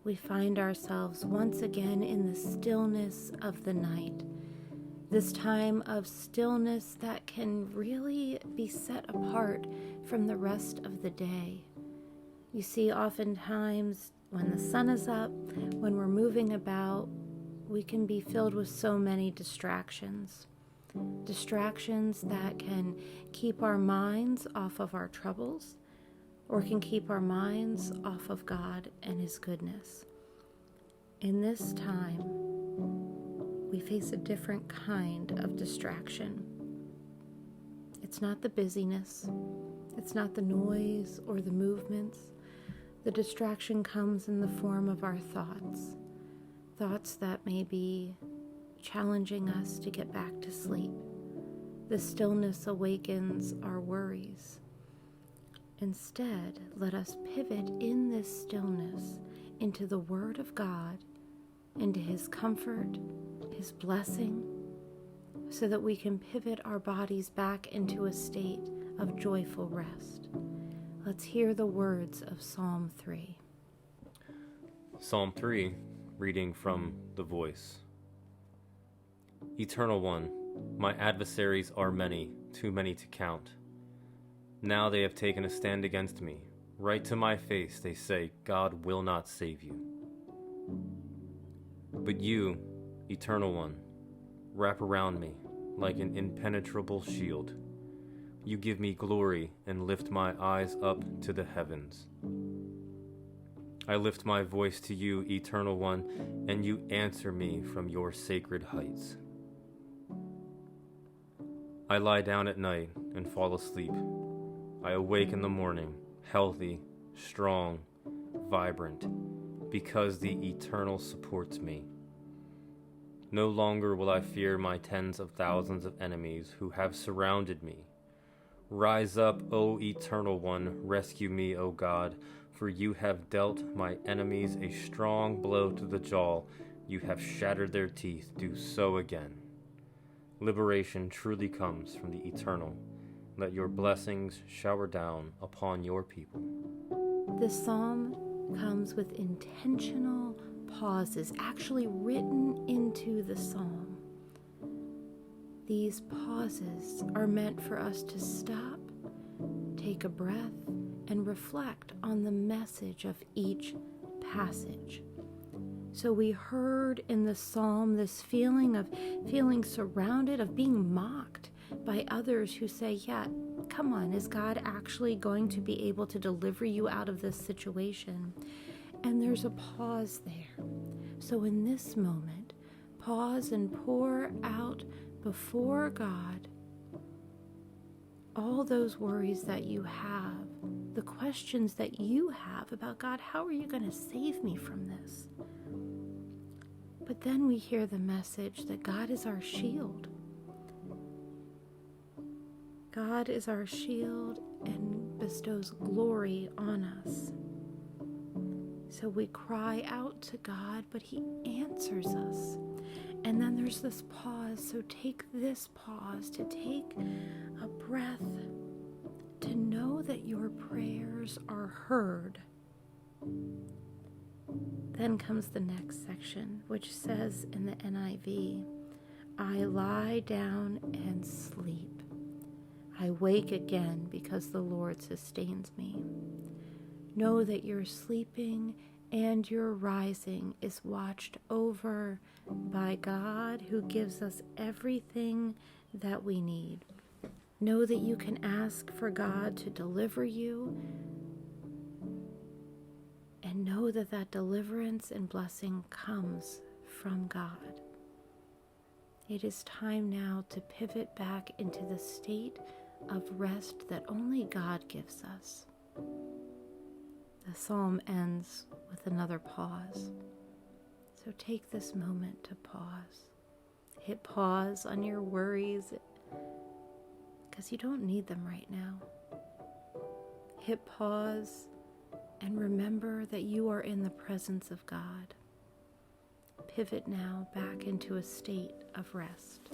we find ourselves once again in the stillness of the night. This time of stillness that can really be set apart from the rest of the day. You see, oftentimes when the sun is up, when we're moving about, we can be filled with so many distractions. Distractions that can keep our minds off of our troubles, or can keep our minds off of God and His goodness. In this time, we face a different kind of distraction. It's not the busyness, it's not the noise or the movements. The distraction comes in the form of our thoughts. Thoughts that may be challenging us to get back to sleep. The stillness awakens our worries. Instead, let us pivot in this stillness into the Word of God, into His comfort, His blessing, so that we can pivot our bodies back into a state of joyful rest. Let's hear the words of Psalm 3. Psalm 3, reading from The Voice. Eternal One, my adversaries are many, too many to count. Now they have taken a stand against me. Right to my face they say, God will not save you. But you, Eternal One, wrap around me like an impenetrable shield. You give me glory and lift my eyes up to the heavens. I lift my voice to you, Eternal One, and you answer me from your sacred heights. I lie down at night and fall asleep. I awake in the morning, healthy, strong, vibrant, because the Eternal supports me. No longer will I fear my tens of thousands of enemies who have surrounded me. Rise up, O Eternal One, rescue me, O God, for you have dealt my enemies a strong blow to the jaw. You have shattered their teeth. Do so again. Liberation truly comes from the Eternal. Let your blessings shower down upon your people. This psalm comes with intentional pauses, actually written into the psalm. These pauses are meant for us to stop, take a breath, and reflect on the message of each passage. So we heard in the psalm this feeling of feeling surrounded, of being mocked by others who say, yeah, come on, is God actually going to be able to deliver you out of this situation? And there's a pause there. So in this moment, pause and pour out before God all those worries that you have, the questions that you have about God. How are you going to save me from this? But then we hear the message that God is our shield. God is our shield and bestows glory on us. So we cry out to God, but He answers us. And then there's this pause. So take this pause to take a breath, to know that your prayers are heard. Then comes the next section, which says in the NIV, I lie down and sleep. I wake again because the Lord sustains me. Know that your sleeping and your rising is watched over by God, who gives us everything that we need. Know that you can ask for God to deliver you, and know that that deliverance and blessing comes from God. It is time now to pivot back into the state of rest that only God gives us. The psalm ends with another pause. So take this moment to pause. Hit pause on your worries, because you don't need them right now. Hit pause and remember that you are in the presence of God. Pivot now back into a state of rest.